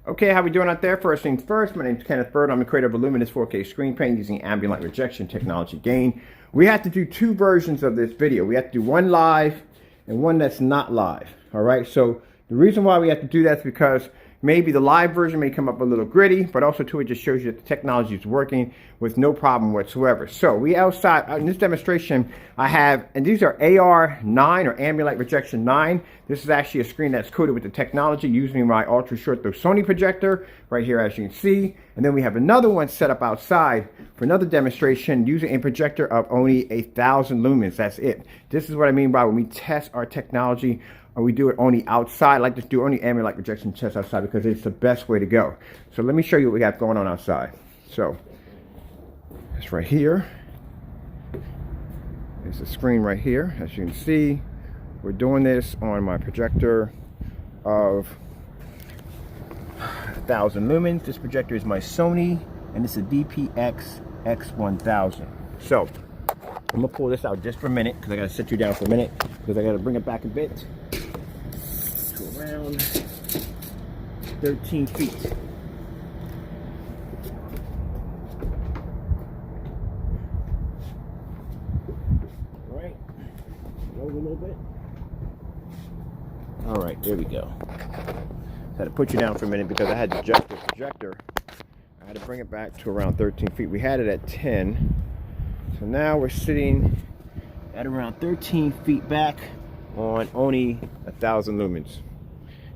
Okay, how we doing out there? First things first, my name is Kenneth Bird. I'm the creator of a luminous 4K screen print using ambient light rejection technology gain. We have to do two versions of this video. We have to do one live and one that's not live. All right, so the reason why we have to do that is because maybe the live version may come up a little gritty, but also too, it just shows you that the technology is working with no problem whatsoever. So we outside, in this demonstration, I have, and these are AR-9 or ambient light rejection 9. This is actually a screen that's coated with the technology using my ultra short throw Sony projector right here, as you can see. And then we have another one set up outside for another demonstration using a projector of only 1,000 lumens. That's it. This is what I mean by when we test our technology. We do it only outside. I like to do only ambient light rejection tests outside because it's the best way to go. So let me show you what we got going on outside. So it's right here. It's the screen right here. As you can see, we're doing this on my projector of 1,000 lumens. This projector is my Sony, and it's a DPX X1000. So I'm gonna pull this out just for a minute because I gotta sit you down for a minute because I gotta bring it back a bit to around 13 feet. All right, over a little bit. All right, there we go. I had to put you down for a minute because I had to adjust the projector. I had to bring it back to around 13 feet. We had it at 10. So now we're sitting at around 13 feet back on only 1,000 lumens.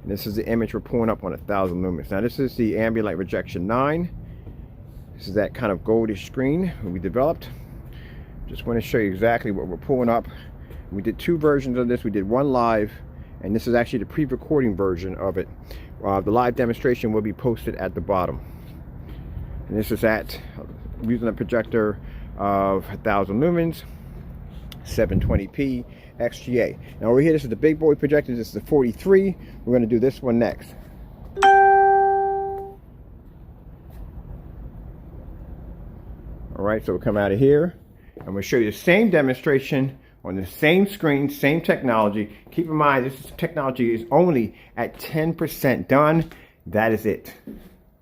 And this is the image we're pulling up on 1,000 lumens. Now this is the ambient light rejection 9. This is that kind of goldish screen we developed. Just want to show you exactly what we're pulling up. We did two versions of this. We did one live, and this is actually the pre-recording version of it. The live demonstration will be posted at the bottom. And this is at using a projector of 1,000 lumens, 720p XGA. Now over here, this is the big boy projector. This is the 43. We're going to do this one next. All right, so we'll come out of here and we'll show you the same demonstration on the same screen, same technology. Keep in mind, this technology is only at 10% done. That is it. And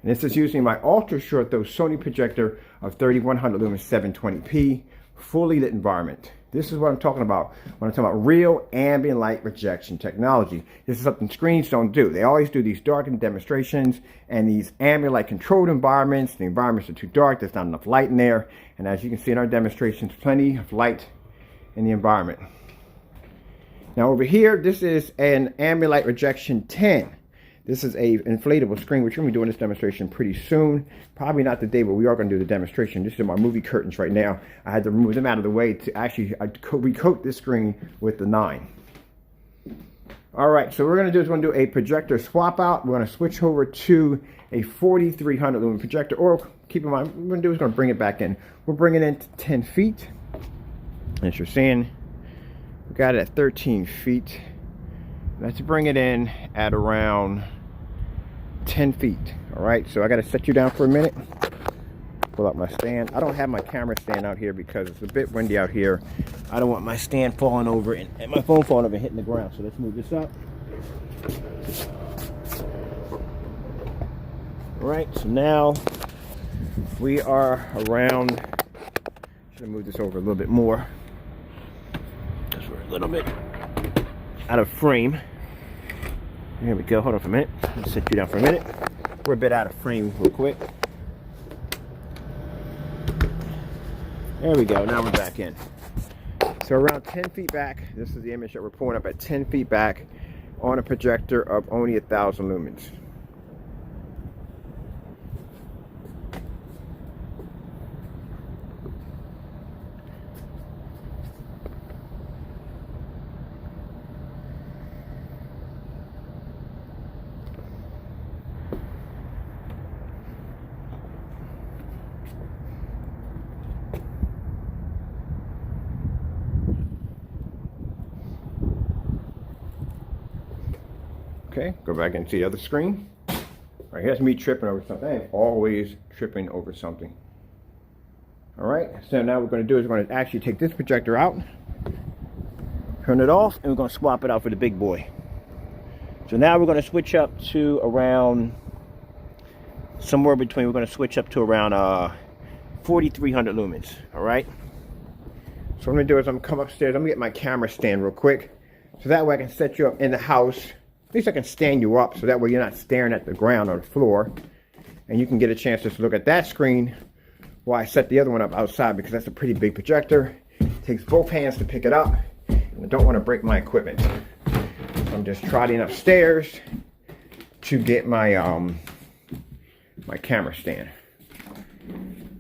this is using my ultra short throw Sony projector of 3,100 lumens 720p fully lit environment. This is what I'm talking about when I'm talking about real ambient light rejection technology. This is something screens don't do. They always do these darkened demonstrations and these ambient light controlled environments. The environments are too dark. There's not enough light in there. And as you can see in our demonstrations, plenty of light in the environment. Now over here, this is an ambient light rejection 10. This is a inflatable screen, which we're going to be doing this demonstration pretty soon. Probably not the day, but we are going to do the demonstration. This is my movie curtains right now. I had to remove them out of the way to actually recoat this screen with the 9. All right, so what we're going to do is we're going to do a projector swap out. We're going to switch over to a 4,300 lumen projector, or keep in mind, what we're going to do is going to bring it back in. We're bringing it in to 10 feet. As you're seeing, we got it at 13 feet. Let's bring it in at around 10 feet. All right, so I got to set you down for a minute. Pull up my stand. I don't have my camera stand out here because it's a bit windy out here. I don't want my stand falling over and my phone falling over and hitting the ground. So let's move this up. All right, so now we are around, should have moved this over a little bit more because we're a little bit out of frame. Here we go. Hold on for a minute. Let's sit you down for a minute. We're a bit out of frame real quick. There we go. Now we're back in. So around 10 feet back, this is the image that we're pulling up at 10 feet back on a projector of only 1,000 lumens. Okay, go back and see the other screen. All right, here's me tripping over something. I am always tripping over something. All right, so now what we're going to do is we're going to actually take this projector out, turn it off, and we're going to swap it out for the big boy. So now we're going to switch up to around somewhere between, we're going to switch up to around 4,300 lumens. All right. So what I'm going to do is I'm going to come upstairs. I'm going to get my camera stand real quick. So that way I can set you up in the house. At least I can stand you up so that way you're not staring at the ground or the floor. And you can get a chance to look at that screen while I set the other one up outside, because that's a pretty big projector. It takes both hands to pick it up. And I don't want to break my equipment. So I'm just trotting upstairs to get my my camera stand.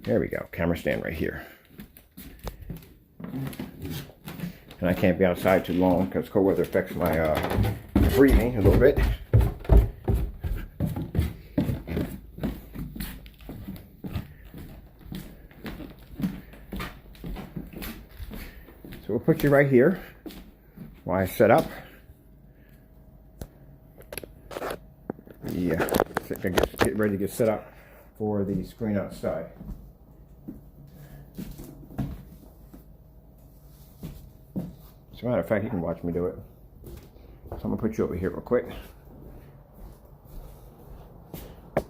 There we go, camera stand right here. And I can't be outside too long because cold weather affects my breathing a little bit. So we'll put you right here while I set up. Yeah, get ready to get set up for the screen outside. As a matter of fact, you can watch me do it. So I'm gonna put you over here real quick. I'm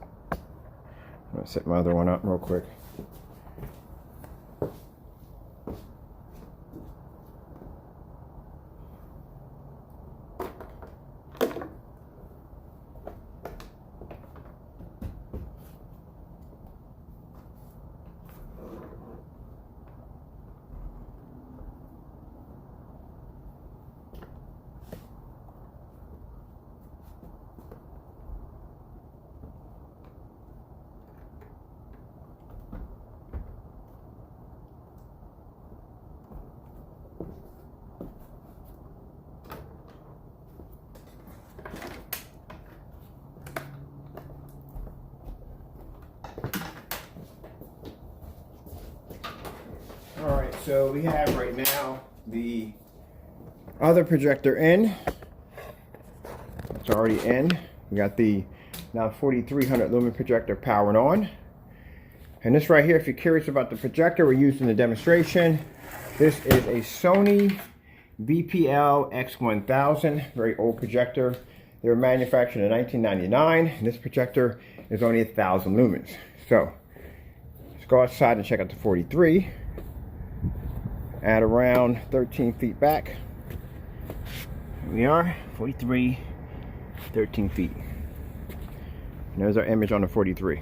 gonna set my other one up real quick. Alright, so we have right now the other projector in. It's already in. We got the now 4,300 lumen projector powering on. And this right here, if you're curious about the projector we're using in the demonstration, this is a Sony VPL X1000, very old projector. They were manufactured in 1999, and this projector is only 1,000 lumens. So let's go outside and check out the 43. At around 13 feet back. Here we are, 43, 13 feet. And there's our image on the 43.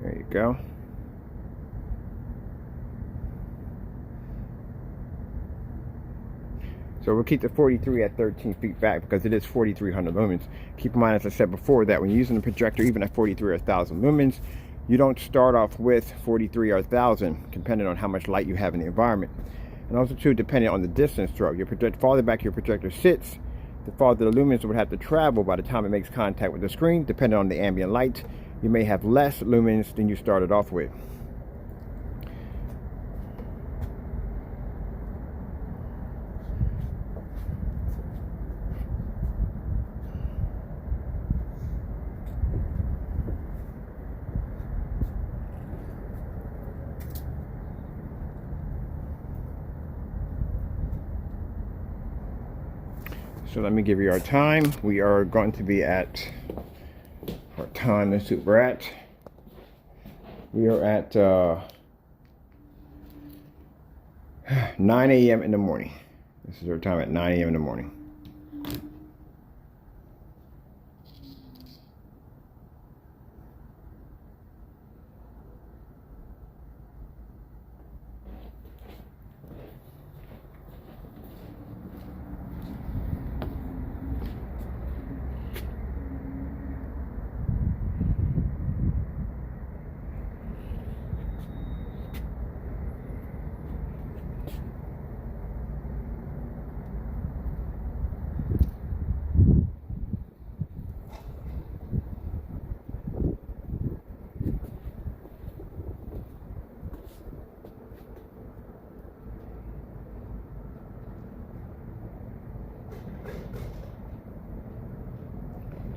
There you go. So we'll keep the 43 at 13 feet back because it is 4,300 lumens. Keep in mind, as I said before, that when you're using the projector, even at 43 or 1,000 lumens, you don't start off with 43 or 1,000, depending on how much light you have in the environment. And also too, depending on the distance throw. Your farther back your projector sits, the farther the lumens would have to travel by the time it makes contact with the screen. Depending on the ambient light, you may have less lumens than you started off with. So let me give you our time. We are going to be at our time. Let's see what we're at. We are at 9 a.m. in the morning. This is our time at 9 a.m. in the morning.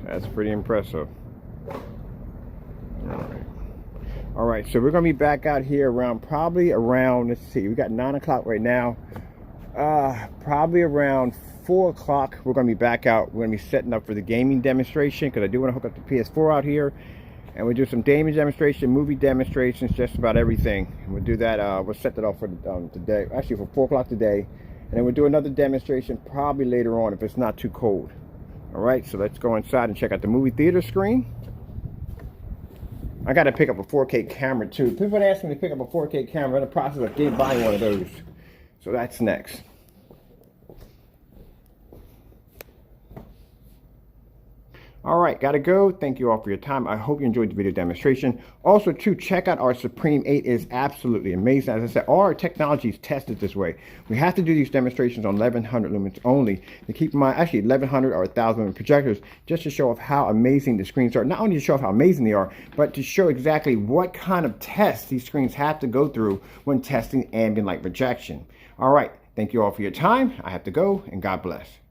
That's pretty impressive. All right, so we're gonna be back out here around, probably around, let's see, we got 9 o'clock right now. Probably around 4 o'clock, we're going to be back out. We're going to be setting up for the gaming demonstration because I do want to hook up the PS4 out here. And we'll do some gaming demonstration, movie demonstrations, just about everything. And we'll do that. We'll set that off for today, actually for 4 o'clock today. And then we'll do another demonstration probably later on if it's not too cold. All right, so let's go inside and check out the movie theater screen. I got to pick up a 4K camera too. People have been asking me to pick up a 4K camera. I'm in the process of buying one of those. So that's next. All right, gotta go. Thank you all for your time. I hope you enjoyed the video demonstration. Also, too, check out our Supreme 8. It is absolutely amazing. As I said, all our technology is tested this way. We have to do these demonstrations on 1100 lumens only to keep in mind, actually 1100 or 1000 lumen projectors, just to show off how amazing the screens are. Not only to show off how amazing they are, but to show exactly what kind of tests these screens have to go through when testing ambient light projection. All right, thank you all for your time. I have to go, and God bless.